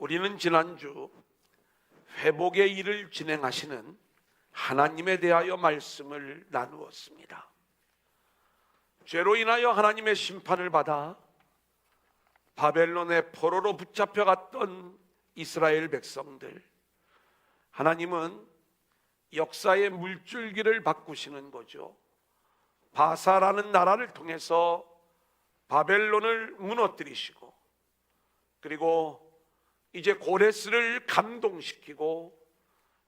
우리는 지난주 회복의 일을 진행하시는 하나님에 대하여 말씀을 나누었습니다. 죄로 인하여 하나님의 심판을 받아 바벨론의 포로로 붙잡혀갔던 이스라엘 백성들, 하나님은 역사의 물줄기를 바꾸시는 거죠. 바사라는 나라를 통해서 바벨론을 무너뜨리시고, 그리고 이제 고레스를 감동시키고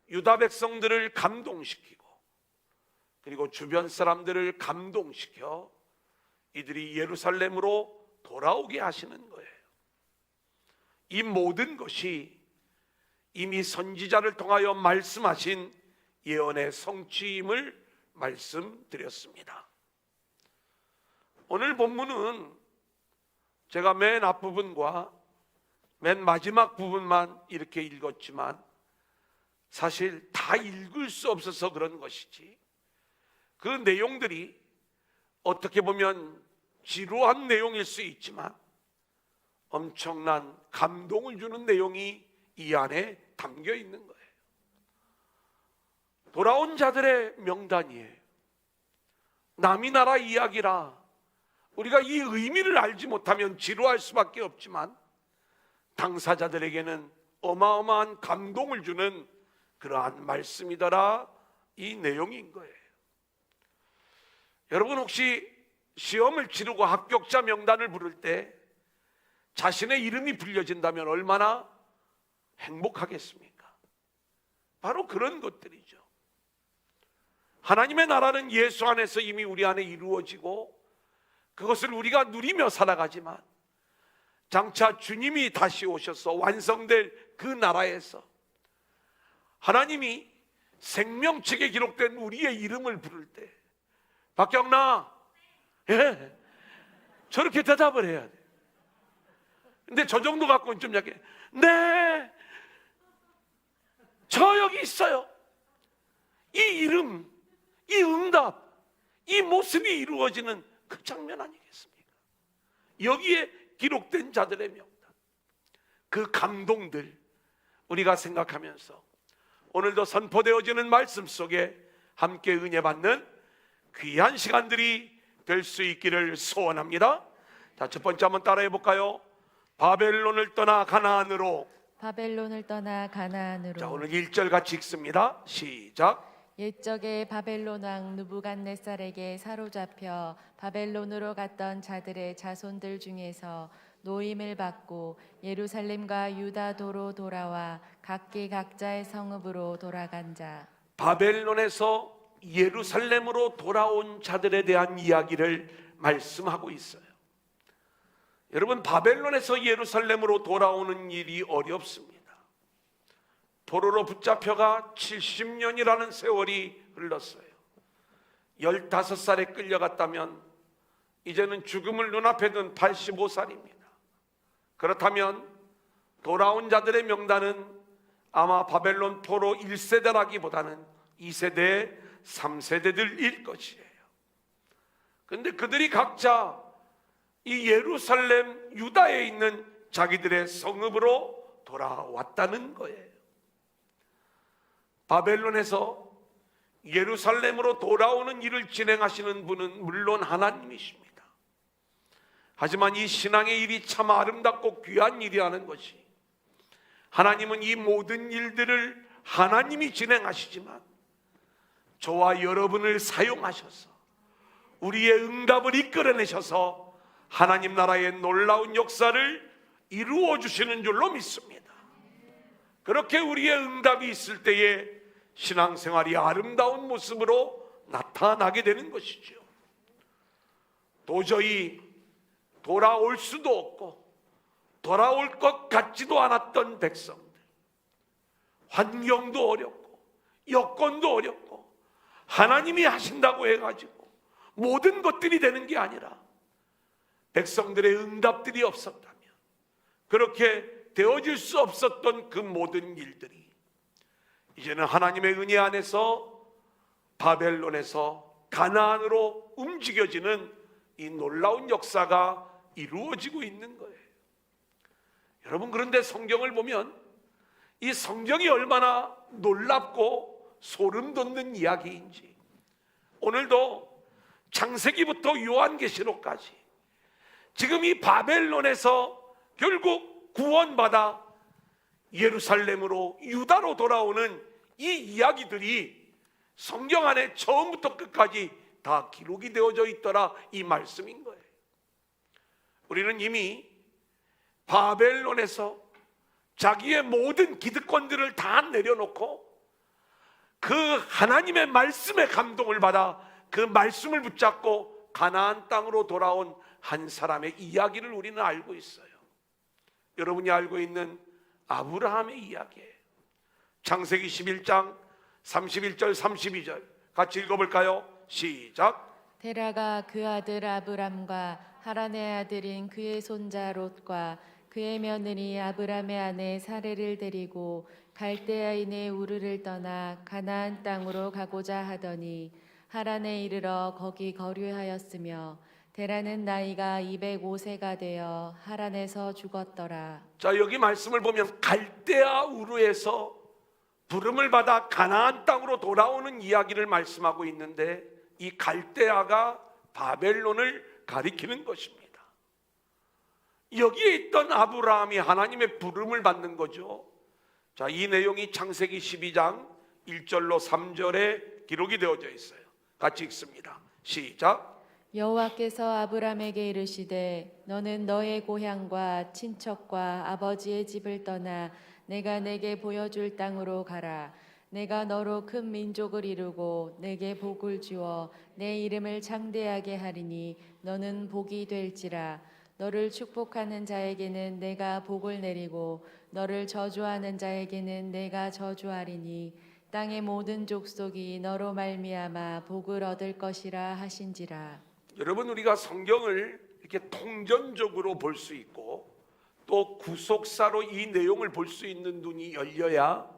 유다 백성들을 감동시키고, 그리고 주변 사람들을 감동시켜 이들이 예루살렘으로 돌아오게 하시는 거예요. 이 모든 것이 이미 선지자를 통하여 말씀하신 예언의 성취임을 말씀드렸습니다. 오늘 본문은 제가 맨 앞부분과 맨 마지막 부분만 이렇게 읽었지만 사실 다 읽을 수 없어서 그런 것이지, 그 내용들이 어떻게 보면 지루한 내용일 수 있지만 엄청난 감동을 주는 내용이 이 안에 담겨 있는 거예요. 돌아온 자들의 명단이에요. 남이 나라 이야기라 우리가 이 의미를 알지 못하면 지루할 수밖에 없지만 당사자들에게는 어마어마한 감동을 주는 그러한 말씀이더라, 이 내용인 거예요. 여러분, 혹시 시험을 치르고 합격자 명단을 부를 때 자신의 이름이 불려진다면 얼마나 행복하겠습니까? 바로 그런 것들이죠. 하나님의 나라는 예수 안에서 이미 우리 안에 이루어지고 그것을 우리가 누리며 살아가지만 장차 주님이 다시 오셔서 완성될 그 나라에서 하나님이 생명책에 기록된 우리의 이름을 부를 때, 박경나, 예, 저렇게 대답을 해야 돼. 근데 저 정도 갖고는 좀 약해. 네, 저 여기 있어요. 이 이름, 이 응답, 이 모습이 이루어지는 그 장면 아니겠습니까? 여기에 기록된 자들의 명단, 그 감동들 우리가 생각하면서 오늘도 선포되어지는 말씀 속에 함께 은혜 받는 귀한 시간들이 될 수 있기를 소원합니다. 자, 첫 번째 한번 따라해 볼까요? 바벨론을 떠나 가나안으로. 바벨론을 떠나 가나안으로. 자, 오늘 1절 같이 읽습니다. 시작. 옛적에 바벨론 왕 느부갓네살에게 사로잡혀 바벨론으로 갔던 자들의 자손들 중에서 노임을 받고 예루살렘과 유다도로 돌아와 각기 각자의 성읍으로 돌아간 자. 바벨론에서 예루살렘으로 돌아온 자들에 대한 이야기를 말씀하고 있어요. 여러분, 바벨론에서 예루살렘으로 돌아오는 일이 어렵습니다. 포로로 붙잡혀가 70년이라는 세월이 흘렀어요. 15살에 끌려갔다면 이제는 죽음을 눈앞에 둔 85살입니다. 그렇다면 돌아온 자들의 명단은 아마 바벨론 포로 1세대라기보다는 2세대, 3세대들일 것이에요. 그런데 그들이 각자 이 예루살렘, 유다에 있는 자기들의 성읍으로 돌아왔다는 거예요. 바벨론에서 예루살렘으로 돌아오는 일을 진행하시는 분은 물론 하나님이십니다. 하지만 이 신앙의 일이 참 아름답고 귀한 일이라는 것이, 하나님은 이 모든 일들을 하나님이 진행하시지만 저와 여러분을 사용하셔서 우리의 응답을 이끌어내셔서 하나님 나라의 놀라운 역사를 이루어 주시는 줄로 믿습니다. 그렇게 우리의 응답이 있을 때에 신앙생활이 아름다운 모습으로 나타나게 되는 것이죠. 도저히 돌아올 수도 없고 돌아올 것 같지도 않았던 백성들, 환경도 어렵고 여건도 어렵고 하나님이 하신다고 해가지고 모든 것들이 되는 게 아니라 백성들의 응답들이 없었다면, 그렇게 되어질 수 없었던 그 모든 일들이 이제는 하나님의 은혜 안에서 바벨론에서 가나안으로 움직여지는 이 놀라운 역사가 이루어지고 있는 거예요. 여러분, 그런데 성경을 보면 이 성경이 얼마나 놀랍고 소름 돋는 이야기인지, 오늘도 창세기부터 요한계시록까지 지금 이 바벨론에서 결국 구원받아 예루살렘으로, 유다로 돌아오는 이 이야기들이 성경 안에 처음부터 끝까지 다 기록이 되어져 있더라, 이 말씀인 거예요. 우리는 이미 바벨론에서 자기의 모든 기득권들을 다 내려놓고 그 하나님의 말씀에 감동을 받아 그 말씀을 붙잡고 가나안 땅으로 돌아온 한 사람의 이야기를 우리는 알고 있어요. 여러분이 알고 있는 아브라함의 이야기예요. 창세기 11장 31절 32절 같이 읽어볼까요? 시작. 데라가 그 아들 아브람과 하란의 아들인 그의 손자 롯과 그의 며느리 아브람의 아내 사레를 데리고 갈대아인의 우르를 떠나 가나안 땅으로 가고자 하더니 하란에 이르러 거기 거류하였으며 데라는 나이가 205세가 되어 하란에서 죽었더라. 자, 여기 말씀을 보면 갈대아 우르에서 부름을 받아 가나안 땅으로 돌아오는 이야기를 말씀하고 있는데, 이 갈대아가 바벨론을 가리키는 것입니다. 여기에 있던 아브라함이 하나님의 부름을 받는 거죠. 자, 이 내용이 창세기 12장 1절로 3절에 기록이 되어져 있어요. 같이 읽습니다. 시작. 여호와께서 아브람에게 이르시되 너는 너의 고향과 친척과 아버지의 집을 떠나 내가 내게 보여줄 땅으로 가라. 내가 너로 큰 민족을 이루고 내게 복을 주어 내 이름을 창대하게 하리니 너는 복이 될지라. 너를 축복하는 자에게는 내가 복을 내리고 너를 저주하는 자에게는 내가 저주하리니 땅의 모든 족속이 너로 말미암아 복을 얻을 것이라 하신지라. 여러분, 우리가 성경을 이렇게 통전적으로 볼 수 있고 또 구속사로 이 내용을 볼 수 있는 눈이 열려야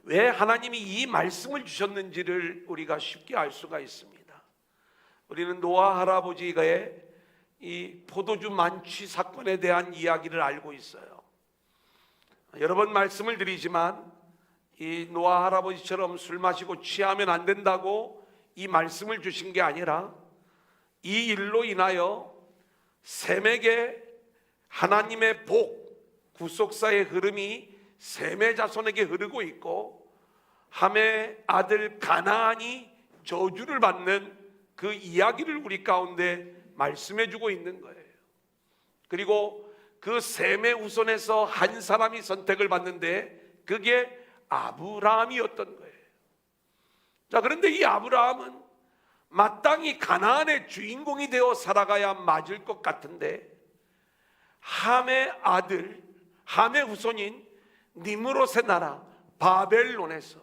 왜 하나님이 이 말씀을 주셨는지를 우리가 쉽게 알 수가 있습니다. 우리는 노아 할아버지의 이 포도주 만취 사건에 대한 이야기를 알고 있어요. 여러 번 말씀을 드리지만 이 노아 할아버지처럼 술 마시고 취하면 안 된다고 이 말씀을 주신 게 아니라 이 일로 인하여 셈에게 하나님의 복, 구속사의 흐름이 셈의 자손에게 흐르고 있고 함의 아들 가나안이 저주를 받는 그 이야기를 우리 가운데 말씀해 주고 있는 거예요. 그리고 그 셈의 후손에서 한 사람이 선택을 받는데 그게 아브라함이었던 거예요. 자, 그런데 이 아브라함은 마땅히 가나안의 주인공이 되어 살아가야 맞을 것 같은데 함의 아들, 함의 후손인 니므롯의 나라 바벨론에서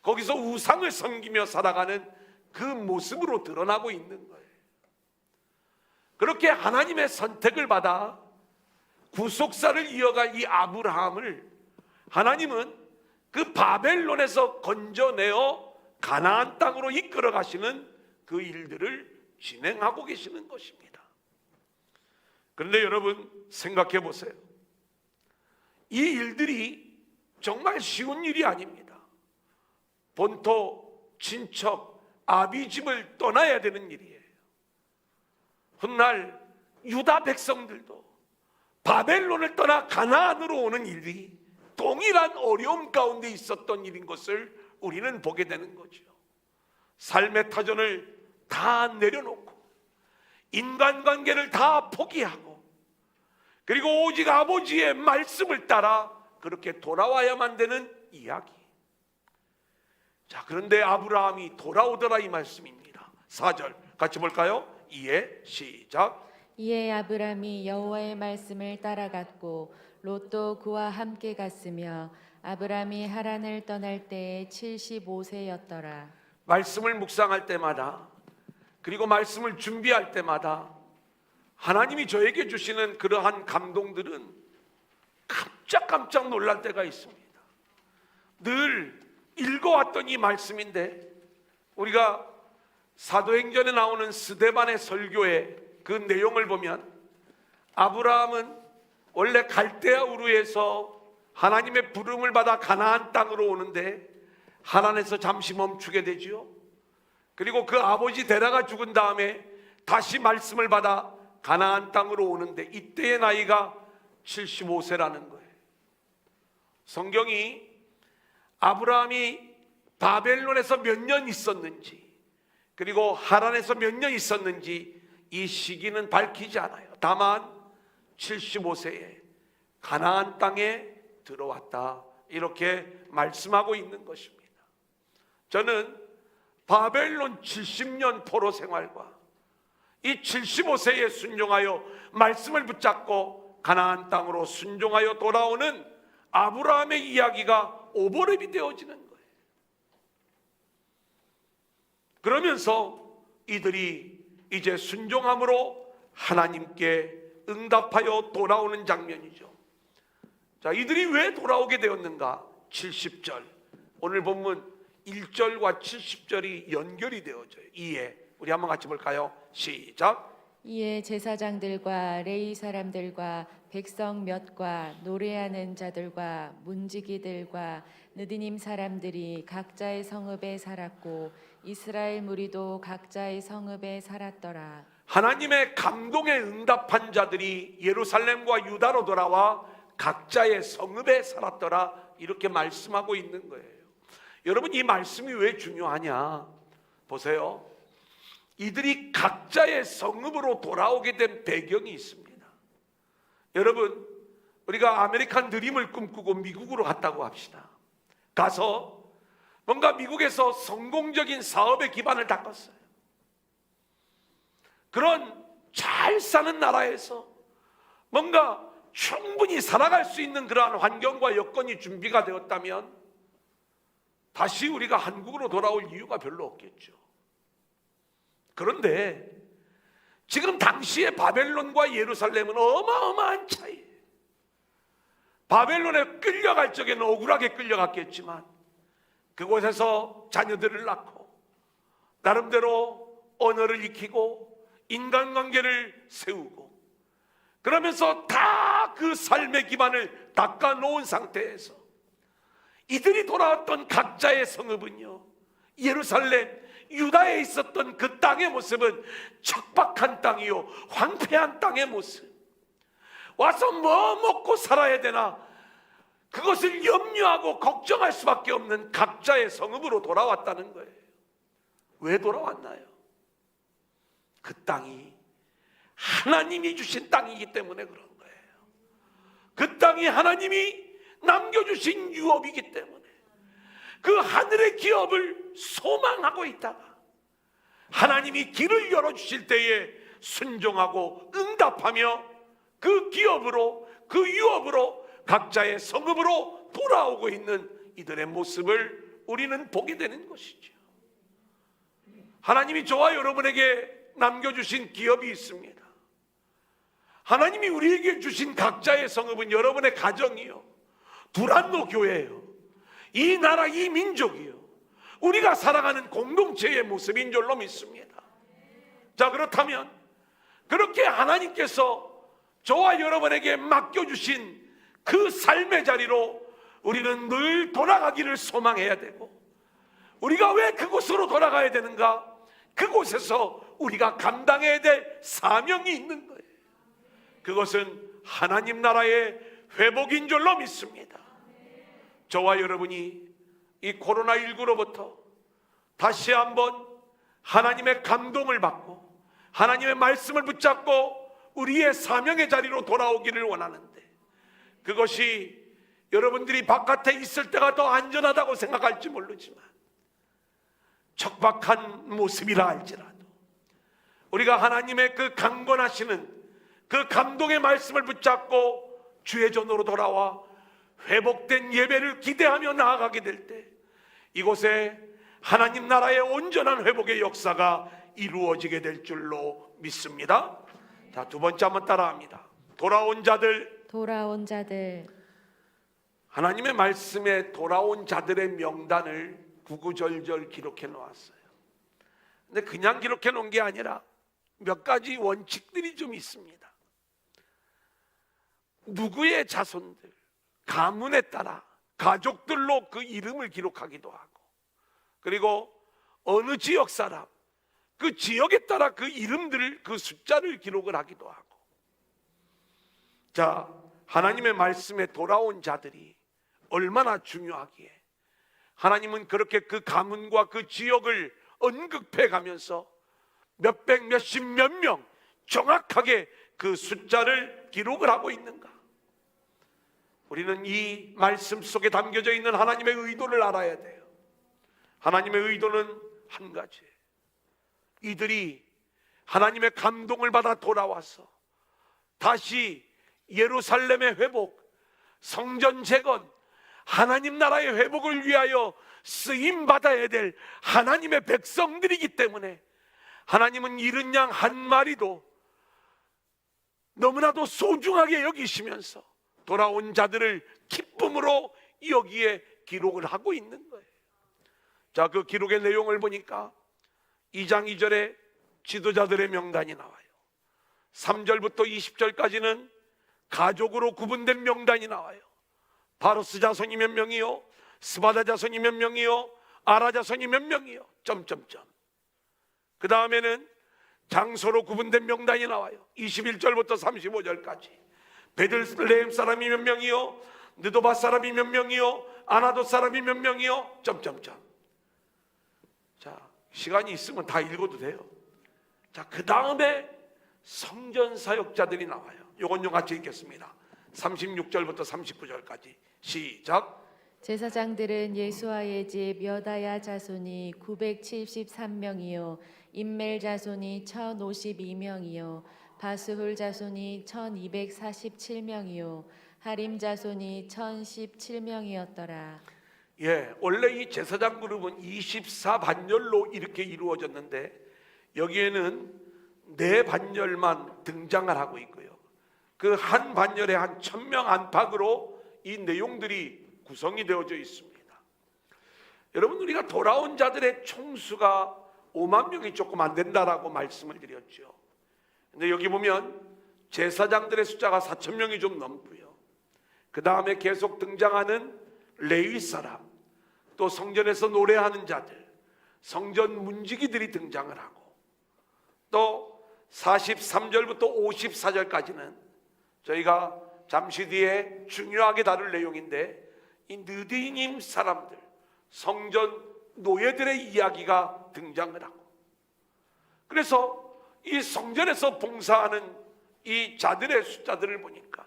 거기서 우상을 섬기며 살아가는 그 모습으로 드러나고 있는 거예요. 그렇게 하나님의 선택을 받아 구속사를 이어갈 이 아브라함을 하나님은 그 바벨론에서 건져내어 가나안 땅으로 이끌어 가시는 그 일들을 진행하고 계시는 것입니다. 그런데 여러분 생각해 보세요. 이 일들이 정말 쉬운 일이 아닙니다. 본토, 친척, 아비 집을 떠나야 되는 일이에요. 훗날 유다 백성들도 바벨론을 떠나 가나안으로 오는 일이 동일한 어려움 가운데 있었던 일인 것을 우리는 보게 되는 거죠. 삶의 터전을 다 내려놓고 인간관계를 다 포기하고 그리고 오직 아버지의 말씀을 따라 그렇게 돌아와야만 되는 이야기. 자, 그런데 아브라함이 돌아오더라 이 말씀입니다. 4절 같이 볼까요? 이에 시작. 이에 아브람이 여호와의 말씀을 따라갔고 롯도 그와 함께 갔으며 아브람이 하란을 떠날 때에 75세였더라. 말씀을 묵상할 때마다 그리고 말씀을 준비할 때마다 하나님이 저에게 주시는 그러한 감동들은 깜짝깜짝 놀랄 때가 있습니다. 늘 읽어왔던 이 말씀인데 우리가 사도행전에 나오는 스데반의 설교의 그 내용을 보면 아브라함은 원래 갈대아 우르에서 하나님의 부름을 받아 가나안 땅으로 오는데 하란에서 잠시 멈추게 되지요. 그리고 그 아버지 데라가 죽은 다음에 다시 말씀을 받아 가나안 땅으로 오는데 이때의 나이가 75세라는 거예요. 성경이 아브라함이 바벨론에서 몇 년 있었는지 그리고 하란에서 몇 년 있었는지 이 시기는 밝히지 않아요. 다만 75세에 가나안 땅에 들어왔다 이렇게 말씀하고 있는 것입니다. 저는 바벨론 70년 포로 생활과 이 75세에 순종하여 말씀을 붙잡고 가나안 땅으로 순종하여 돌아오는 아브라함의 이야기가 오버랩이 되어지는 거예요. 그러면서 이들이 이제 순종함으로 하나님께 응답하여 돌아오는 장면이죠. 자, 이들이 왜 돌아오게 되었는가? 70절 오늘 본문 1절과 70절이 연결이 되어져요. 이에 우리 한번 같이 볼까요? 시작. 이에 제사장들과 레위 사람들과 백성 몇과 노래하는 자들과 문지기들과 느디님 사람들이 각자의 성읍에 살았고 이스라엘 무리도 각자의 성읍에 살았더라. 하나님의 감동에 응답한 자들이 예루살렘과 유다로 돌아와 각자의 성읍에 살았더라 이렇게 말씀하고 있는 거예요. 여러분, 이 말씀이 왜 중요하냐? 보세요. 이들이 각자의 성읍으로 돌아오게 된 배경이 있습니다. 여러분, 우리가 아메리칸 드림을 꿈꾸고 미국으로 갔다고 합시다. 가서 뭔가 미국에서 성공적인 사업의 기반을 닦았어요. 그런 잘 사는 나라에서 뭔가 충분히 살아갈 수 있는 그러한 환경과 여건이 준비가 되었다면 다시 우리가 한국으로 돌아올 이유가 별로 없겠죠. 그런데 지금 당시의 바벨론과 예루살렘은 어마어마한 차이예요. 바벨론에 끌려갈 적에는 억울하게 끌려갔겠지만 그곳에서 자녀들을 낳고 나름대로 언어를 익히고 인간관계를 세우고 그러면서 다 그 삶의 기반을 닦아놓은 상태에서 이들이 돌아왔던 각자의 성읍은요, 예루살렘, 유다에 있었던 그 땅의 모습은 척박한 땅이요, 황폐한 땅의 모습. 와서 뭐 먹고 살아야 되나 그것을 염려하고 걱정할 수밖에 없는 각자의 성읍으로 돌아왔다는 거예요. 왜 돌아왔나요? 그 땅이 하나님이 주신 땅이기 때문에 그런 거예요. 그 땅이 하나님이 남겨주신 유업이기 때문에 그 하늘의 기업을 소망하고 있다가 하나님이 길을 열어주실 때에 순종하고 응답하며 그 기업으로 그 유업으로 각자의 성읍으로 돌아오고 있는 이들의 모습을 우리는 보게 되는 것이죠. 하나님이 저와 여러분에게 남겨주신 기업이 있습니다. 하나님이 우리에게 주신 각자의 성읍은 여러분의 가정이요, 두란노 교회예요, 이 나라 이 민족이요, 우리가 살아가는 공동체의 모습인 줄로 믿습니다. 자, 그렇다면 그렇게 하나님께서 저와 여러분에게 맡겨주신 그 삶의 자리로 우리는 늘 돌아가기를 소망해야 되고, 우리가 왜 그곳으로 돌아가야 되는가? 그곳에서 우리가 감당해야 될 사명이 있는 거예요. 그것은 하나님 나라의 회복인 줄로 믿습니다. 저와 여러분이 이 코로나19로부터 다시 한번 하나님의 감동을 받고 하나님의 말씀을 붙잡고 우리의 사명의 자리로 돌아오기를 원하는데, 그것이 여러분들이 바깥에 있을 때가 더 안전하다고 생각할지 모르지만 척박한 모습이라 할지라도 우리가 하나님의 그 강권하시는 그 감동의 말씀을 붙잡고 주의 전으로 돌아와 회복된 예배를 기대하며 나아가게 될 때 이곳에 하나님 나라의 온전한 회복의 역사가 이루어지게 될 줄로 믿습니다. 자, 두 번째 한번 따라합니다. 돌아온 자들. 돌아온 자들. 하나님의 말씀에 돌아온 자들의 명단을 구구절절 기록해 놓았어요. 근데 그냥 기록해 놓은 게 아니라 몇 가지 원칙들이 좀 있습니다. 누구의 자손들, 가문에 따라 가족들로 그 이름을 기록하기도 하고, 그리고 어느 지역 사람, 그 지역에 따라 그 이름들을, 그 숫자를 기록을 하기도 하고. 자, 하나님의 말씀에 돌아온 자들이 얼마나 중요하기에 하나님은 그렇게 그 가문과 그 지역을 언급해 가면서 몇백, 몇십, 몇 명 정확하게 그 숫자를 기록을 하고 있는가? 우리는 이 말씀 속에 담겨져 있는 하나님의 의도를 알아야 돼요. 하나님의 의도는 한 가지예요. 이들이 하나님의 감동을 받아 돌아와서 다시 예루살렘의 회복, 성전 재건, 하나님 나라의 회복을 위하여 쓰임 받아야 될 하나님의 백성들이기 때문에 하나님은 잃은 양 한 마리도 너무나도 소중하게 여기시면서 돌아온 자들을 기쁨으로 여기에 기록을 하고 있는 거예요. 자, 그 기록의 내용을 보니까 2장 2절에 지도자들의 명단이 나와요. 3절부터 20절까지는 가족으로 구분된 명단이 나와요. 바로스 자손이 몇 명이요, 스바다 자손이 몇 명이요, 아라 자손이 몇 명이요, 점점점. 그 다음에는 장소로 구분된 명단이 나와요. 21절부터 35절까지 베들레헴 사람이 몇 명이요, 느도바 사람이 몇 명이요, 아나도 사람이 몇 명이요, 점점점. 자, 시간이 있으면 다 읽어도 돼요. 자, 그 다음에 성전 사역자들이 나와요. 요건 좀 같이 읽겠습니다. 36절부터 39절까지 시작. 제사장들은 예수아의 집 여다야 자손이 973명이요 임멜 자손이 1052명이요 바스훌 자손이 1247명이요 하림 자손이 1017명이었더라. 예, 원래 이 제사장 그룹은 24반열로 이렇게 이루어졌는데 여기에는 4반열만 등장을 하고 있고요. 그 한 반열에 한 1000명 안팎으로 이 내용들이 구성이 되어져 있습니다. 여러분, 우리가 돌아온 자들의 총수가 5만 명이 조금 안 된다라고 말씀을 드렸죠. 근데 여기 보면 제사장들의 숫자가 4,000명이 좀 넘고요. 그 다음에 계속 등장하는 레위 사람, 또 성전에서 노래하는 자들, 성전 문지기들이 등장을 하고, 또 43절부터 54절까지는 저희가 잠시 뒤에 중요하게 다룰 내용인데 이 느디님 사람들, 성전 노예들의 이야기가 등장을 하고, 그래서 이 성전에서 봉사하는 이 자들의 숫자들을 보니까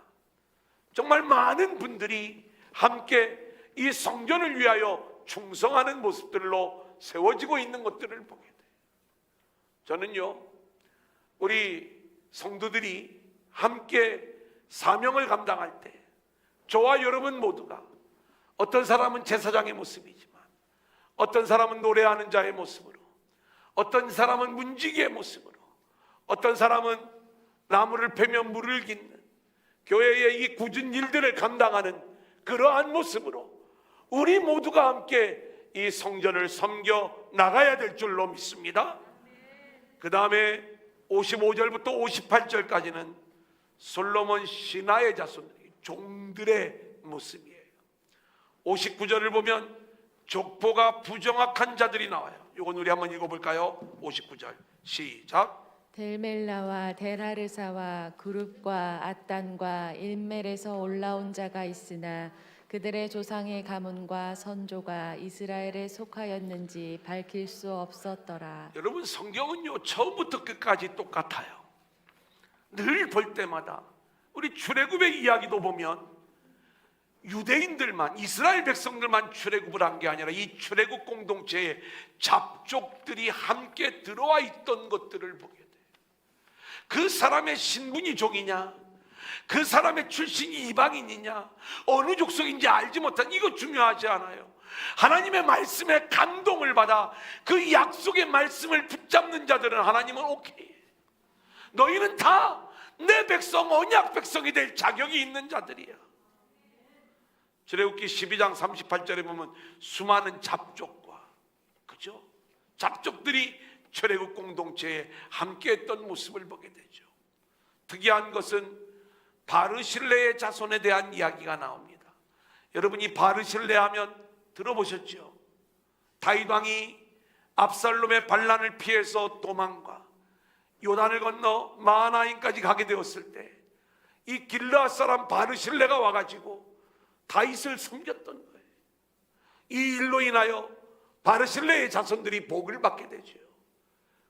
정말 많은 분들이 함께 이 성전을 위하여 충성하는 모습들로 세워지고 있는 것들을 보게 돼요. 저는요, 우리 성도들이 함께 사명을 감당할 때 저와 여러분 모두가 어떤 사람은 제사장의 모습이지만 어떤 사람은 노래하는 자의 모습으로, 어떤 사람은 문지기의 모습으로, 어떤 사람은 나무를 패며 물을 깃는 교회의 이 굳은 일들을 감당하는 그러한 모습으로 우리 모두가 함께 이 성전을 섬겨 나가야 될 줄로 믿습니다. 그 다음에 55절부터 58절까지는 솔로몬 신하의 자손들이 종들의 모습이에요. 59절을 보면 족보가 부정확한 자들이 나와요. 이건 우리 한번 읽어볼까요? 59절 시작. 델멜라와 델하르사와 그룹과 앗단과 일멜에서 올라온 자가 있으나 그들의 조상의 가문과 선조가 이스라엘에 속하였는지 밝힐 수 없었더라. 여러분, 성경은요 처음부터 끝까지 똑같아요. 늘 볼 때마다 우리 출애굽의 이야기도 보면 유대인들만, 이스라엘 백성들만 출애굽을 한 게 아니라 이 출애굽 공동체에 잡족들이 함께 들어와 있던 것들을 보게 돼요. 그 사람의 신분이 종이냐, 그 사람의 출신이 이방인이냐, 어느 족속인지 알지 못한, 이거 중요하지 않아요. 하나님의 말씀에 감동을 받아 그 약속의 말씀을 붙잡는 자들은 하나님은 오케이, 너희는 다 내 백성, 언약 백성이 될 자격이 있는 자들이야. 출애굽기 12장 38절에 보면 수많은 잡족과, 그죠? 잡족들이 출애굽 공동체에 함께했던 모습을 보게 되죠. 특이한 것은 바르실레의 자손에 대한 이야기가 나옵니다. 여러분이 바르실레 하면 들어보셨죠? 다윗 왕이 압살롬의 반란을 피해서 도망가 요단을 건너 마하나임까지 가게 되었을 때 이 길르앗 사람 바르실레가 와가지고 다윗을 섬겼던 거예요. 이 일로 인하여 바르실레의 자손들이 복을 받게 되죠.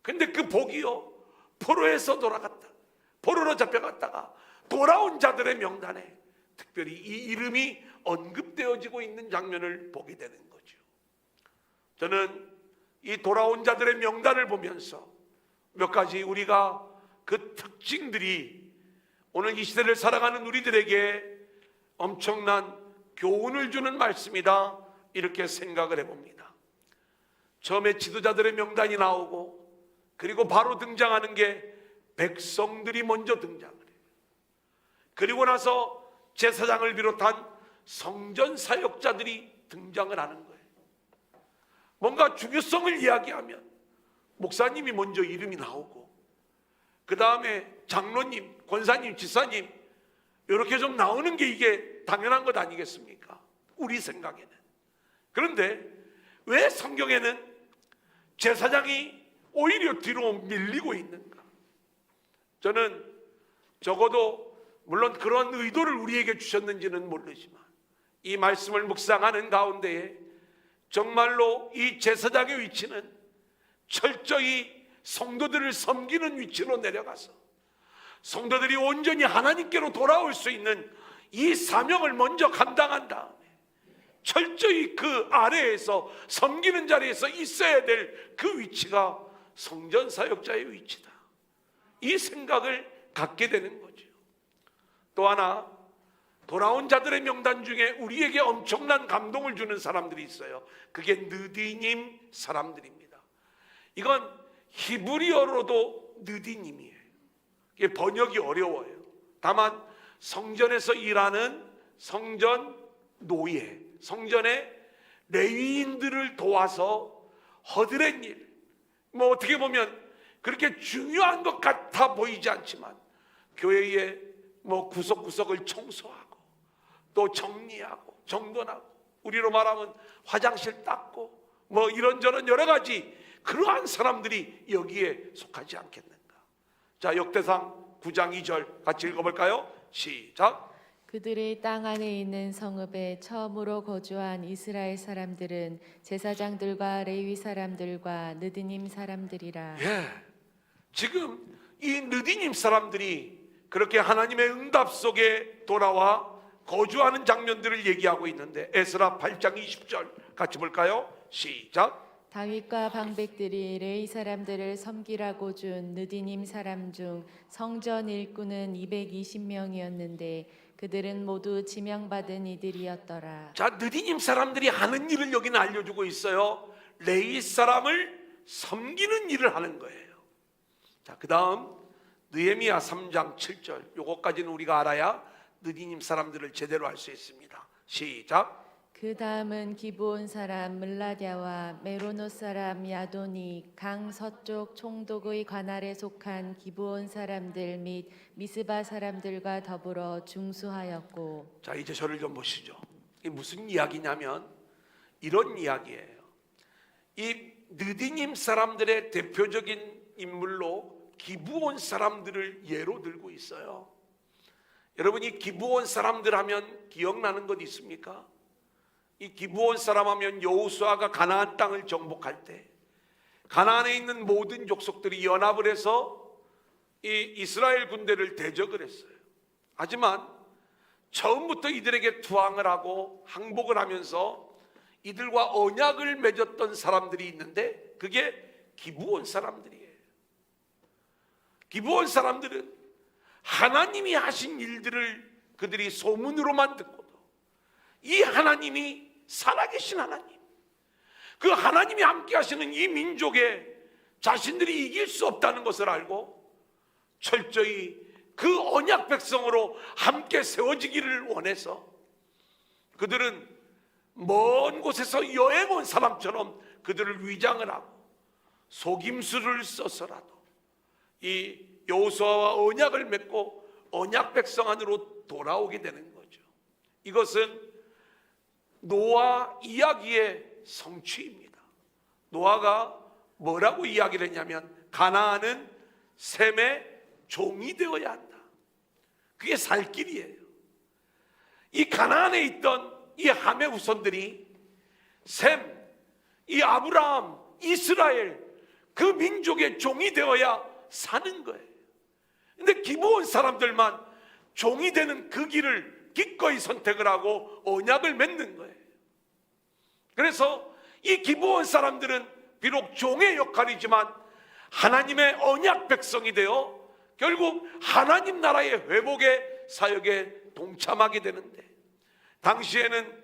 근데 그 복이요, 포로에서 돌아갔다, 포로로 잡혀갔다가 돌아온 자들의 명단에 특별히 이 이름이 언급되어지고 있는 장면을 보게 되는 거죠. 저는 이 돌아온 자들의 명단을 보면서 몇 가지 우리가 그 특징들이 오늘 이 시대를 살아가는 우리들에게 엄청난 교훈을 주는 말씀이다, 이렇게 생각을 해봅니다. 처음에 지도자들의 명단이 나오고 그리고 바로 등장하는 게 백성들이 먼저 등장을 해요. 그리고 나서 제사장을 비롯한 성전 사역자들이 등장을 하는 거예요. 뭔가 중요성을 이야기하면 목사님이 먼저 이름이 나오고 그 다음에 장로님, 권사님, 지사님 이렇게 좀 나오는 게 이게 당연한 것 아니겠습니까? 우리 생각에는. 그런데 왜 성경에는 제사장이 오히려 뒤로 밀리고 있는가? 저는 적어도 물론 그런 의도를 우리에게 주셨는지는 모르지만 이 말씀을 묵상하는 가운데에 정말로 이 제사장의 위치는 철저히 성도들을 섬기는 위치로 내려가서 성도들이 온전히 하나님께로 돌아올 수 있는 이 사명을 먼저 감당한 다음에 철저히 그 아래에서 섬기는 자리에서 있어야 될 그 위치가 성전 사역자의 위치다, 이 생각을 갖게 되는 거죠. 또 하나, 돌아온 자들의 명단 중에 우리에게 엄청난 감동을 주는 사람들이 있어요. 그게 느디님 사람들입니다. 이건 히브리어로도 느디님이에요. 이게 번역이 어려워요. 다만 성전에서 일하는 성전 노예, 성전의 레위인들을 도와서 허드렛 일, 뭐 어떻게 보면 그렇게 중요한 것 같아 보이지 않지만 교회의 뭐 구석구석을 청소하고 또 정리하고 정돈하고, 우리로 말하면 화장실 닦고 뭐 이런저런 여러 가지 그러한 사람들이 여기에 속하지 않겠는가? 자, 역대상 9장 2절 같이 읽어볼까요? 시작. 그들의 땅 안에 있는 성읍에 처음으로 거주한 이스라엘 사람들은 제사장들과 레위 사람들과 느디님 사람들이라. 예, 지금 이 느디님 사람들이 그렇게 하나님의 응답 속에 돌아와 거주하는 장면들을 얘기하고 있는데 에스라 8장 20절 같이 볼까요? 시작. 다윗과 방백들이 레위 사람들을 섬기라고 준 느디님 사람 중 성전 일꾼은 220명이었는데 그들은 모두 지명받은 이들이었더라. 자, 느디님 사람들이 하는 일을 여기는 알려주고 있어요. 레위 사람을 섬기는 일을 하는 거예요. 자, 그 다음 느헤미야 3장 7절, 요것까지는 우리가 알아야 느디님 사람들을 제대로 알 수 있습니다. 시작. 그 다음은 기브온 사람 물라랴와 메로노 사람 야돈이 강 서쪽 총독의 관할에 속한 기브온 사람들 및 미스바 사람들과 더불어 중수하였고. 자, 이제 저를 좀 보시죠. 이게 무슨 이야기냐면 이런 이야기예요. 이 느디님 사람들의 대표적인 인물로 기브온 사람들을 예로 들고 있어요. 여러분이 기브온 사람들 하면 기억나는 것 있습니까? 이 기브온 사람 하면 여호수아가 가나안 땅을 정복할 때 가나안에 있는 모든 족속들이 연합을 해서 이 이스라엘 군대를 대적을 했어요. 하지만 처음부터 이들에게 투항을 하고 항복을 하면서 이들과 언약을 맺었던 사람들이 있는데 그게 기브온 사람들이에요. 기브온 사람들은 하나님이 하신 일들을 그들이 소문으로만 듣고도 이 하나님이 살아계신 하나님, 그 하나님이 함께 하시는 이 민족에 자신들이 이길 수 없다는 것을 알고 철저히 그 언약 백성으로 함께 세워지기를 원해서 그들은 먼 곳에서 여행 온 사람처럼 그들을 위장을 하고 속임수를 써서라도 이 여호수아와 언약을 맺고 언약 백성 안으로 돌아오게 되는 거죠. 이것은 노아 이야기의 성취입니다. 노아가 뭐라고 이야기를 했냐면 가나안은 셈의 종이 되어야 한다. 그게 살 길이에요. 이 가나안에 있던 이 함의 후손들이 셈, 이 아브라함, 이스라엘 그 민족의 종이 되어야 사는 거예요. 근데 기브온 사람들만 종이 되는 그 길을 기꺼이 선택을 하고 언약을 맺는 거예요. 그래서 이 기브온 사람들은 비록 종의 역할이지만 하나님의 언약 백성이 되어 결국 하나님 나라의 회복의 사역에 동참하게 되는데, 당시에는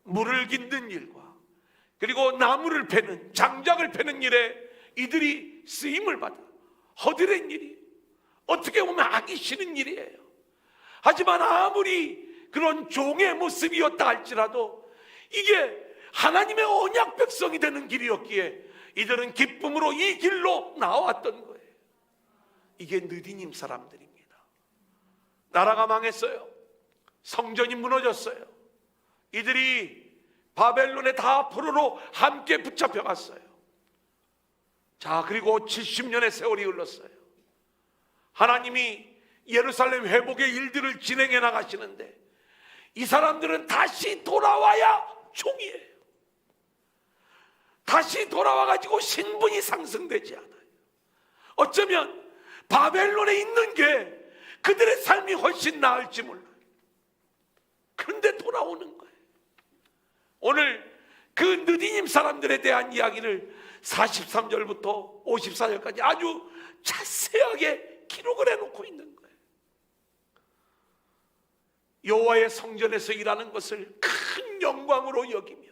물을 깃는 일과 그리고 나무를 패는, 장작을 패는 일에 이들이 쓰임을 받아 허드렛 일이, 어떻게 보면 하기 싫은 일이에요. 하지만 아무리 그런 종의 모습이었다 할지라도 이게 하나님의 언약 백성이 되는 길이었기에 이들은 기쁨으로 이 길로 나왔던 거예요. 이게 느디님 사람들입니다. 나라가 망했어요. 성전이 무너졌어요. 이들이 바벨론에 다 포로로 함께 붙잡혀 갔어요. 자, 그리고 70년의 세월이 흘렀어요. 하나님이 예루살렘 회복의 일들을 진행해 나가시는데 이 사람들은 다시 돌아와야 종이에요. 다시 돌아와가지고 신분이 상승되지 않아요. 어쩌면 바벨론에 있는 게 그들의 삶이 훨씬 나을지 몰라요. 그런데 돌아오는 거예요. 오늘 그 느디님 사람들에 대한 이야기를 43절부터 54절까지 아주 자세하게 기록을 해놓고 있는 거예요. 여호와의 성전에서 일하는 것을 큰 영광으로 여기며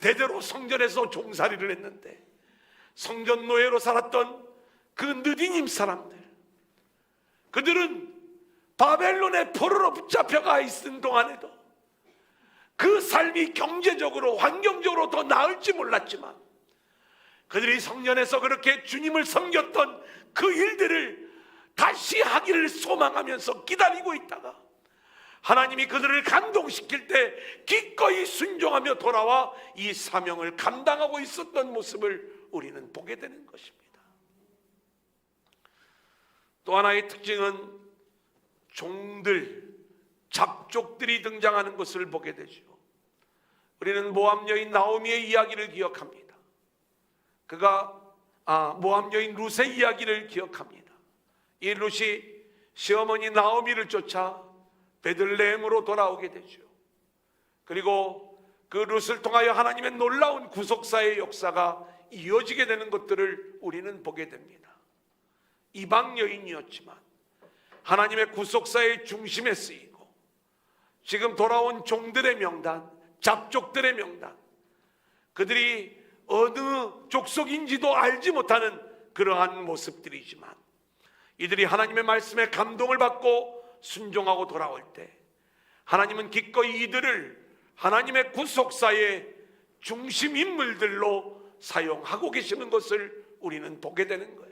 대대로 성전에서 종살이를 했는데 성전 노예로 살았던 그 느디님 사람들, 그들은 바벨론의 포로로 붙잡혀가 있는 동안에도 그 삶이 경제적으로 환경적으로 더 나을지 몰랐지만 그들이 성전에서 그렇게 주님을 섬겼던 그 일들을 다시 하기를 소망하면서 기다리고 있다가 하나님이 그들을 감동시킬 때 기꺼이 순종하며 돌아와 이 사명을 감당하고 있었던 모습을 우리는 보게 되는 것입니다. 또 하나의 특징은 종들, 잡족들이 등장하는 것을 보게 되죠. 우리는 모압 여인 나오미의 이야기를 기억합니다. 모압 여인 룻의 이야기를 기억합니다. 이 룻이 시어머니 나오미를 쫓아 베들레헴으로 돌아오게 되죠. 그리고 그 룻을 통하여 하나님의 놀라운 구속사의 역사가 이어지게 되는 것들을 우리는 보게 됩니다. 이방 여인이었지만 하나님의 구속사의 중심에 쓰이고 지금 돌아온 종들의 명단, 잡족들의 명단, 그들이 어느 족속인지도 알지 못하는 그러한 모습들이지만 이들이 하나님의 말씀에 감동을 받고 순종하고 돌아올 때 하나님은 기꺼이 이들을 하나님의 구속사의 중심 인물들로 사용하고 계시는 것을 우리는 보게 되는 거예요.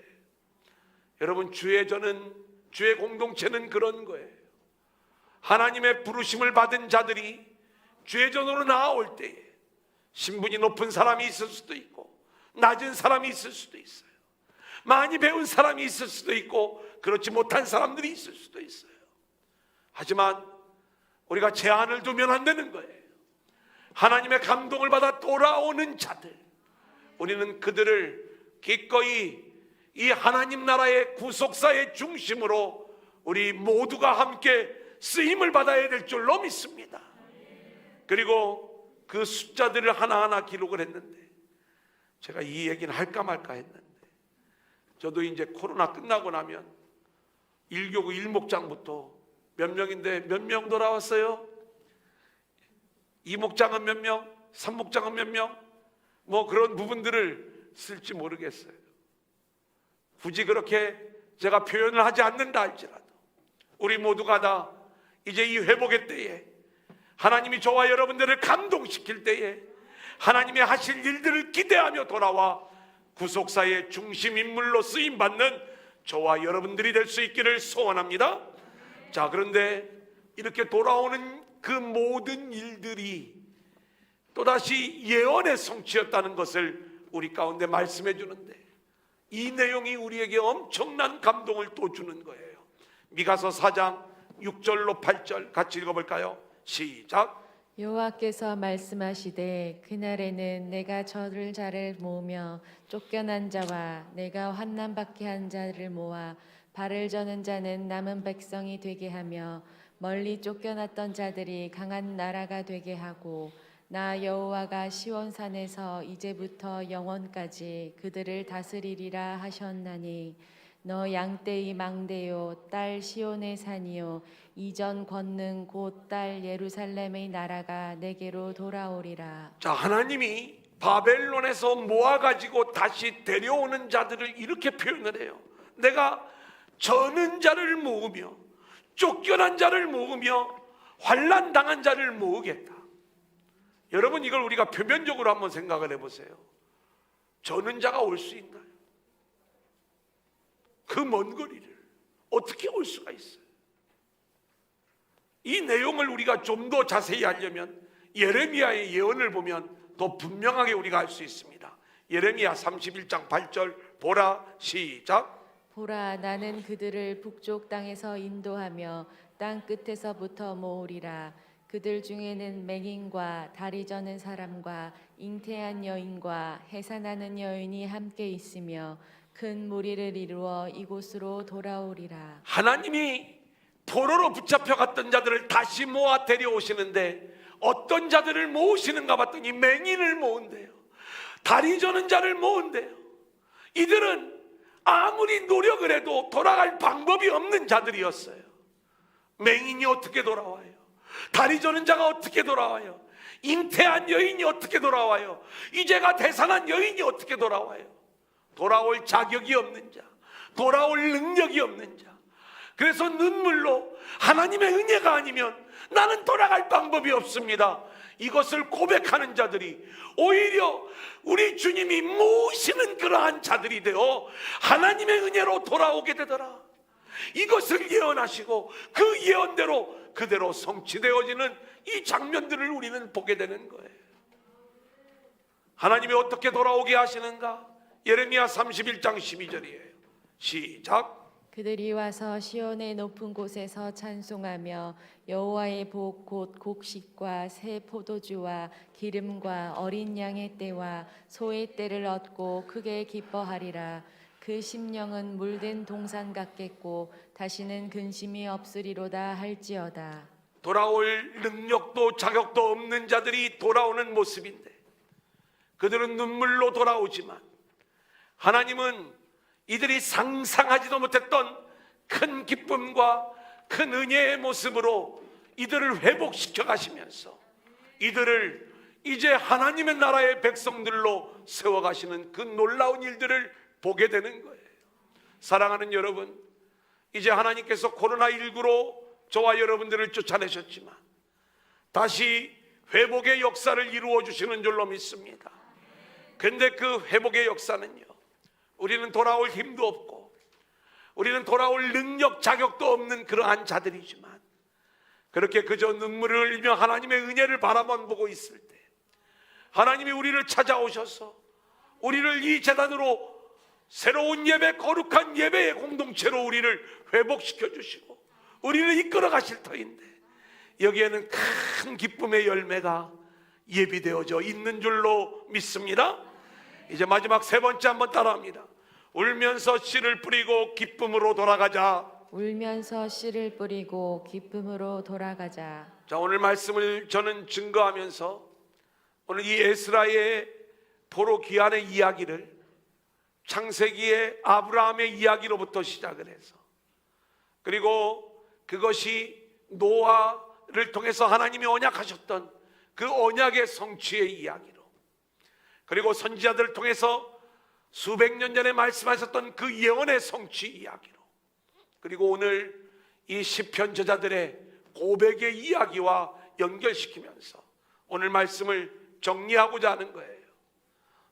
여러분, 주의 공동체는 그런 거예요. 하나님의 부르심을 받은 자들이 주의 전으로 나아올 때에 신분이 높은 사람이 있을 수도 있고 낮은 사람이 있을 수도 있어요. 많이 배운 사람이 있을 수도 있고 그렇지 못한 사람들이 있을 수도 있어요. 하지만 우리가 제한을 두면 안 되는 거예요. 하나님의 감동을 받아 돌아오는 자들, 우리는 그들을 기꺼이 이 하나님 나라의 구속사의 중심으로 우리 모두가 함께 쓰임을 받아야 될 줄로 믿습니다. 그리고 그 숫자들을 하나하나 기록을 했는데 제가 이 얘기는 할까 말까 했는데 저도 이제 코로나 끝나고 나면 일교구 일목장부터 몇 명인데 몇 명 돌아왔어요? 이목장은 몇 명? 삼목장은 몇 명? 뭐 그런 부분들을 쓸지 모르겠어요. 굳이 그렇게 제가 표현을 하지 않는다 할지라도 우리 모두가 다 이제 이 회복의 때에 하나님이 저와 여러분들을 감동시킬 때에 하나님의 하실 일들을 기대하며 돌아와 구속사의 중심 인물로 쓰임받는 저와 여러분들이 될 수 있기를 소원합니다. 자, 그런데 이렇게 돌아오는 그 모든 일들이 또다시 예언의 성취였다는 것을 우리 가운데 말씀해 주는데, 이 내용이 우리에게 엄청난 감동을 또 주는 거예요. 미가서 4장 6절로 8절 같이 읽어볼까요? 시작. 여호와께서 말씀하시되 그날에는 내가 저를 자를 모으며 쫓겨난 자와 내가 환난 받게 한 자를 모아 발을 저는 자는 남은 백성이 되게 하며 멀리 쫓겨났던 자들이 강한 나라가 되게 하고, 나 여호와가 시온산에서 이제부터 영원까지 그들을 다스리리라 하셨나니, 너 양떼의 망대요 딸 시온의 산이요 이전 권능 곧 딸 예루살렘의 나라가 내게로 돌아오리라. 자, 하나님이 바벨론에서 모아가지고 다시 데려오는 자들을 이렇게 표현을 해요. 내가 저는 자를 모으며 쫓겨난 자를 모으며 환난 당한 자를 모으겠다. 여러분, 이걸 우리가 표면적으로 한번 생각을 해보세요. 저는 자가 올 수 있나요? 그 먼 거리를 어떻게 올 수가 있어요? 이 내용을 우리가 좀 더 자세히 알려면 예레미야의 예언을 보면 더 분명하게 우리가 알 수 있습니다. 예레미야 31장 8절 보라. 시작. 보라, 나는 그들을 북쪽 땅에서 인도하며 땅 끝에서부터 모으리라. 그들 중에는 맹인과 다리 저는 사람과 잉태한 여인과 해산하는 여인이 함께 있으며 큰 무리를 이루어 이곳으로 돌아오리라. 하나님이 포로로 붙잡혀 갔던 자들을 다시 모아 데려오시는데 어떤 자들을 모으시는가 봤더니 맹인을 모은대요. 다리 저는 자를 모은대요. 이들은 아무리 노력을 해도 돌아갈 방법이 없는 자들이었어요. 맹인이 어떻게 돌아와요? 다리 저는 자가 어떻게 돌아와요? 잉태한 여인이 어떻게 돌아와요? 이제가 대산한 여인이 어떻게 돌아와요? 돌아올 자격이 없는 자, 돌아올 능력이 없는 자. 그래서 눈물로 하나님의 은혜가 아니면 나는 돌아갈 방법이 없습니다, 이것을 고백하는 자들이 오히려 우리 주님이 모으시는 그러한 자들이 되어 하나님의 은혜로 돌아오게 되더라. 이것을 예언하시고 그 예언대로 그대로 성취되어지는 이 장면들을 우리는 보게 되는 거예요. 하나님이 어떻게 돌아오게 하시는가? 예레미야 31장 12절이에요. 시작. 그들이 와서 시온의 높은 곳에서 찬송하며 여호와의 복 곧 곡식과 새 포도주와 기름과 어린 양의 떼와 소의 떼를 얻고 크게 기뻐하리라. 그 심령은 물든 동산 같겠고 다시는 근심이 없으리로다 할지어다. 돌아올 능력도 자격도 없는 자들이 돌아오는 모습인데, 그들은 눈물로 돌아오지만 하나님은 이들이 상상하지도 못했던 큰 기쁨과 큰 은혜의 모습으로 이들을 회복시켜 가시면서 이들을 이제 하나님의 나라의 백성들로 세워가시는 그 놀라운 일들을 보게 되는 거예요. 사랑하는 여러분, 이제 하나님께서 코로나19로 저와 여러분들을 쫓아내셨지만 다시 회복의 역사를 이루어 주시는 줄로 믿습니다. 근데 그 회복의 역사는요, 우리는 돌아올 힘도 없고 우리는 돌아올 능력 자격도 없는 그러한 자들이지만, 그렇게 그저 눈물을 흘리며 하나님의 은혜를 바라만 보고 있을 때 하나님이 우리를 찾아오셔서 우리를 이 재단으로 새로운 예배, 거룩한 예배의 공동체로 우리를 회복시켜 주시고 우리를 이끌어 가실 터인데, 여기에는 큰 기쁨의 열매가 예비되어져 있는 줄로 믿습니다. 이제 마지막 세 번째 한번 따라합니다. 울면서 씨를 뿌리고 기쁨으로 돌아가자. 울면서 씨를 뿌리고 기쁨으로 돌아가자. 자, 오늘 말씀을 저는 증거하면서 오늘 이 에스라의 포로 귀환의 이야기를 창세기의 아브라함의 이야기로부터 시작을 해서, 그리고 그것이 노아를 통해서 하나님이 언약하셨던 그 언약의 성취의 이야기로, 그리고 선지자들을 통해서 수백 년 전에 말씀하셨던 그 예언의 성취 이야기로, 그리고 오늘 이 시편 저자들의 고백의 이야기와 연결시키면서 오늘 말씀을 정리하고자 하는 거예요.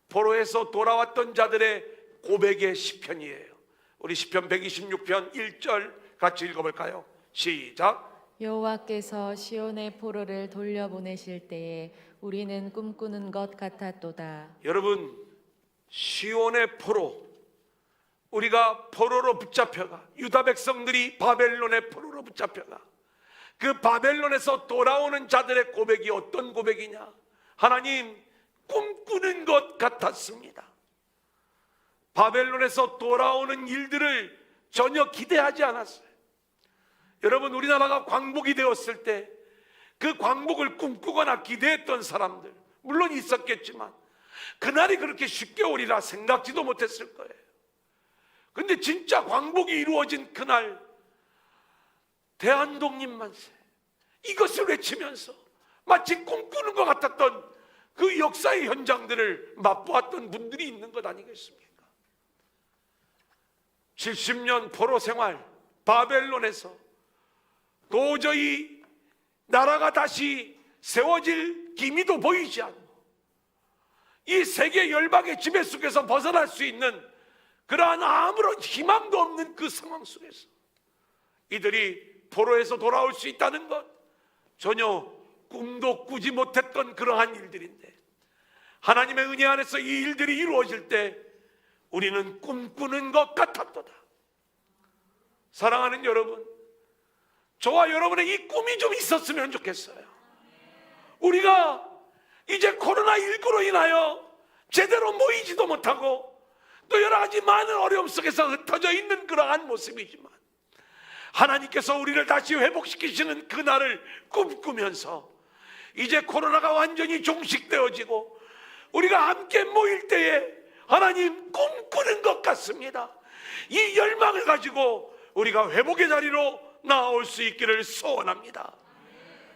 포로에서 돌아왔던 자들의 고백의 시편이에요. 우리 시편 126편 1절 같이 읽어볼까요? 시작. 여호와께서 시온의 포로를 돌려보내실 때에 우리는 꿈꾸는 것 같았도다. 여러분, 시온의 포로, 우리가 포로로 붙잡혀가, 유다 백성들이 바벨론의 포로로 붙잡혀가, 그 바벨론에서 돌아오는 자들의 고백이 어떤 고백이냐? 하나님, 꿈꾸는 것 같았습니다. 바벨론에서 돌아오는 일들을 전혀 기대하지 않았어요. 여러분, 우리나라가 광복이 되었을 때 그 광복을 꿈꾸거나 기대했던 사람들 물론 있었겠지만 그날이 그렇게 쉽게 오리라 생각지도 못했을 거예요. 근데 진짜 광복이 이루어진 그날, 대한독립 만세, 이것을 외치면서 마치 꿈꾸는 것 같았던 그 역사의 현장들을 맛보았던 분들이 있는 것 아니겠습니까? 70년 포로 생활, 바벨론에서 도저히 나라가 다시 세워질 기미도 보이지 않고 이 세계 열방의 지배 속에서 벗어날 수 있는 그러한 아무런 희망도 없는 그 상황 속에서 이들이 포로에서 돌아올 수 있다는 것, 전혀 꿈도 꾸지 못했던 그러한 일들인데 하나님의 은혜 안에서 이 일들이 이루어질 때 우리는 꿈꾸는 것 같았도다. 사랑하는 여러분, 저와 여러분의 이 꿈이 좀 있었으면 좋겠어요. 우리가 이제 코로나19로 인하여 제대로 모이지도 못하고 또 여러 가지 많은 어려움 속에서 흩어져 있는 그러한 모습이지만 하나님께서 우리를 다시 회복시키시는 그날을 꿈꾸면서 이제 코로나가 완전히 종식되어지고 우리가 함께 모일 때에 하나님, 꿈꾸는 것 같습니다. 이 열망을 가지고 우리가 회복의 자리로 나올 수 있기를 소원합니다.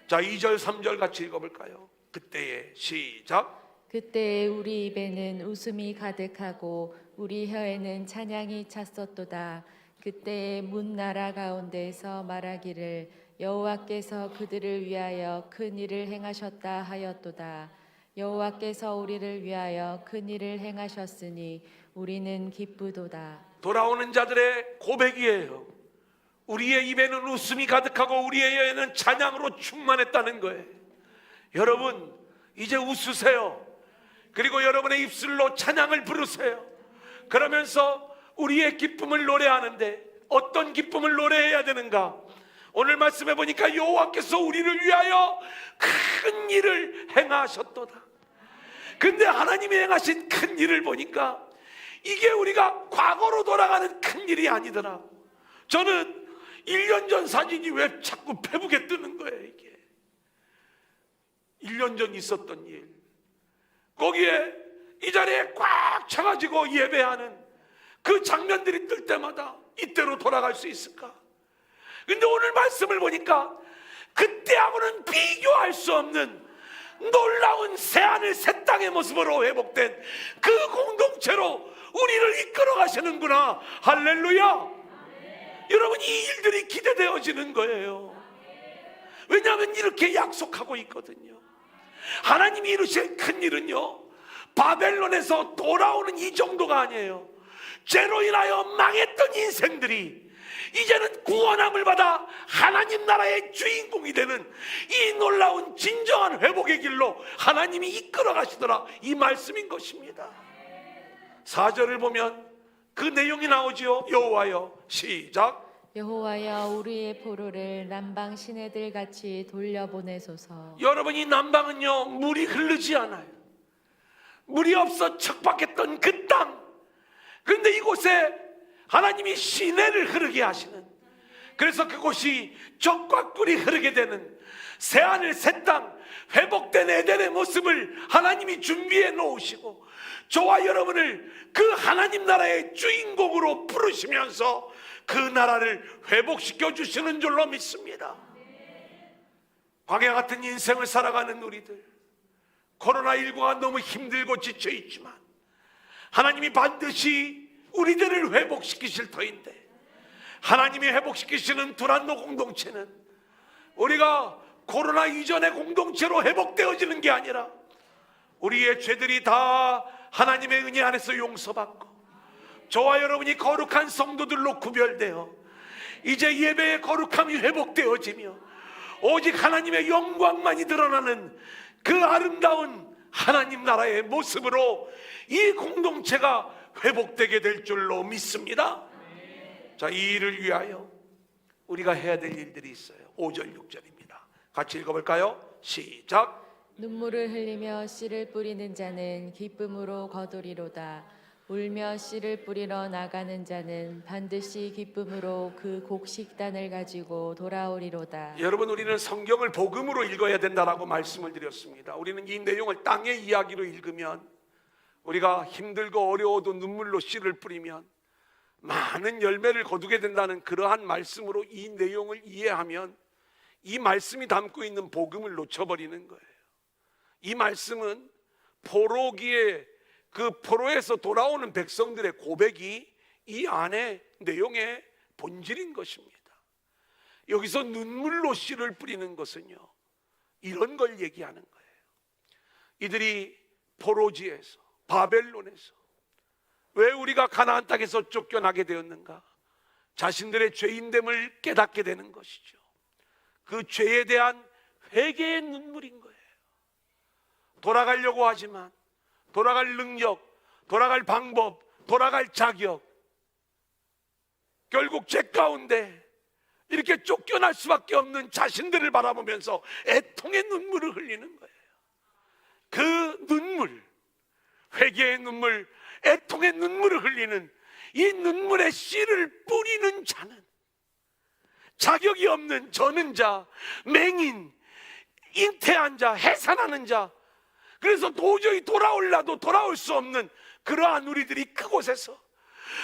자, 2절 3절 같이 읽어볼까요? 그때에 시작. 그때 우리 입에는 웃음이 가득하고 우리 혀에는 찬양이 찼었도다. 그때 문 나라 가운데에서 말하기를 여호와께서 그들을 위하여 큰 일을 행하셨다 하였도다. 여호와께서 우리를 위하여 큰 일을 행하셨으니 우리는 기쁘도다. 돌아오는 자들의 고백이에요. 우리의 입에는 웃음이 가득하고 우리의 혀에는 찬양으로 충만했다는 거예요. 여러분, 이제 웃으세요. 그리고 여러분의 입술로 찬양을 부르세요. 그러면서 우리의 기쁨을 노래하는데 어떤 기쁨을 노래해야 되는가? 오늘 말씀해 보니까 여호와께서 우리를 위하여 큰 일을 행하셨도다. 근데 하나님이 행하신 큰 일을 보니까 이게 우리가 과거로 돌아가는 큰 일이 아니더라. 저는 1년 전 사진이 왜 자꾸 페북에 뜨는 거예요. 이게 1년 전 있었던 일, 거기에 이 자리에 꽉 차가지고 예배하는 그 장면들이 뜰 때마다 이때로 돌아갈 수 있을까? 근데 오늘 말씀을 보니까 그때하고는 비교할 수 없는 놀라운 새하늘 새 땅의 모습으로 회복된 그 공동체로 우리를 이끌어 가시는구나. 할렐루야. 여러분, 이 일들이 기대되어지는 거예요. 왜냐하면 이렇게 약속하고 있거든요. 하나님이 이루실 큰 일은요, 바벨론에서 돌아오는 이 정도가 아니에요. 죄로 인하여 망했던 인생들이 이제는 구원함을 받아 하나님 나라의 주인공이 되는 이 놀라운 진정한 회복의 길로 하나님이 이끌어 가시더라, 이 말씀인 것입니다. 4절을 보면 그 내용이 나오지요. 여호와여, 시작. 여호와여, 우리의 포로를 남방 시내들 같이 돌려보내소서. 여러분, 이 남방은요, 물이 흐르지 않아요. 물이 없어 척박했던 그 땅, 그런데 이곳에 하나님이 시내를 흐르게 하시는, 그래서 그곳이 젖과 꿀이 흐르게 되는 새하늘 새 땅, 회복된 에덴의 모습을 하나님이 준비해 놓으시고 저와 여러분을 그 하나님 나라의 주인공으로 부르시면서 그 나라를 회복시켜 주시는 줄로 믿습니다. 광야 같은 인생을 살아가는 우리들, 코로나19가 너무 힘들고 지쳐 있지만 하나님이 반드시 우리들을 회복시키실 터인데, 하나님이 회복시키시는 두란노 공동체는 우리가 코로나 이전의 공동체로 회복되어지는 게 아니라 우리의 죄들이 다 하나님의 은혜 안에서 용서받고 저와 여러분이 거룩한 성도들로 구별되어 이제 예배의 거룩함이 회복되어지며 오직 하나님의 영광만이 드러나는 그 아름다운 하나님 나라의 모습으로 이 공동체가 회복되게 될 줄로 믿습니다. 자, 이 일을 위하여 우리가 해야 될 일들이 있어요. 5절 6절입니다. 같이 읽어볼까요? 시작. 눈물을 흘리며 씨를 뿌리는 자는 기쁨으로 거두리로다. 울며 씨를 뿌리러 나가는 자는 반드시 기쁨으로 그 곡식단을 가지고 돌아오리로다. 여러분, 우리는 성경을 복음으로 읽어야 된다라고 말씀을 드렸습니다. 우리는 이 내용을 땅의 이야기로 읽으면, 우리가 힘들고 어려워도 눈물로 씨를 뿌리면 많은 열매를 거두게 된다는 그러한 말씀으로 이 내용을 이해하면 이 말씀이 담고 있는 복음을 놓쳐버리는 거예요. 이 말씀은 포로기에 그 포로에서 돌아오는 백성들의 고백이 이 안에 내용의 본질인 것입니다. 여기서 눈물로 씨를 뿌리는 것은요, 이런 걸 얘기하는 거예요. 이들이 포로지에서, 바벨론에서 왜 우리가 가나안 땅에서 쫓겨나게 되었는가? 자신들의 죄인됨을 깨닫게 되는 것이죠. 그 죄에 대한 회개의 눈물인 거예요. 돌아가려고 하지만 돌아갈 능력, 돌아갈 방법, 돌아갈 자격, 결국 죄 가운데 이렇게 쫓겨날 수밖에 없는 자신들을 바라보면서 애통의 눈물을 흘리는 거예요. 그 눈물, 회개의 눈물, 애통의 눈물을 흘리는 이 눈물의 씨를 뿌리는 자는 자격이 없는 저는 자, 맹인, 잉태한 자, 해산하는 자, 그래서 도저히 돌아올라도 돌아올 수 없는 그러한 우리들이 그곳에서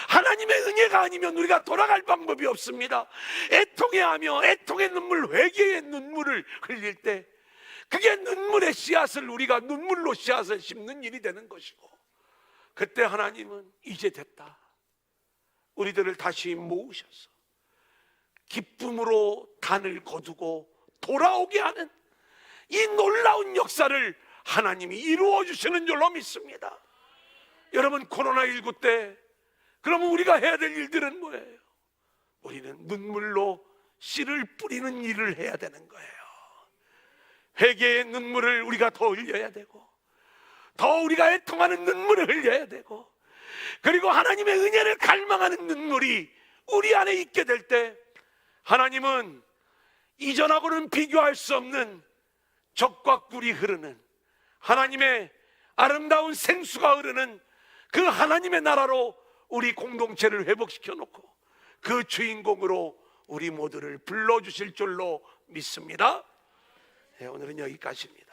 하나님의 은혜가 아니면 우리가 돌아갈 방법이 없습니다. 애통해하며 애통의 눈물, 회개의 눈물을 흘릴 때 그게 눈물의 씨앗을, 우리가 눈물로 씨앗을 심는 일이 되는 것이고, 그때 하나님은 이제 됐다, 우리들을 다시 모으셔서 기쁨으로 단을 거두고 돌아오게 하는 이 놀라운 역사를 하나님이 이루어 주시는 줄로 믿습니다. 여러분, 코로나19 때 그러면 우리가 해야 될 일들은 뭐예요? 우리는 눈물로 씨를 뿌리는 일을 해야 되는 거예요. 회개의 눈물을 우리가 더 흘려야 되고, 더 우리가 애통하는 눈물을 흘려야 되고, 그리고 하나님의 은혜를 갈망하는 눈물이 우리 안에 있게 될 때 하나님은 이전하고는 비교할 수 없는 젖과 꿀이 흐르는 하나님의 아름다운 생수가 흐르는 그 하나님의 나라로 우리 공동체를 회복시켜 놓고 그 주인공으로 우리 모두를 불러주실 줄로 믿습니다. 네, 오늘은 여기까지입니다.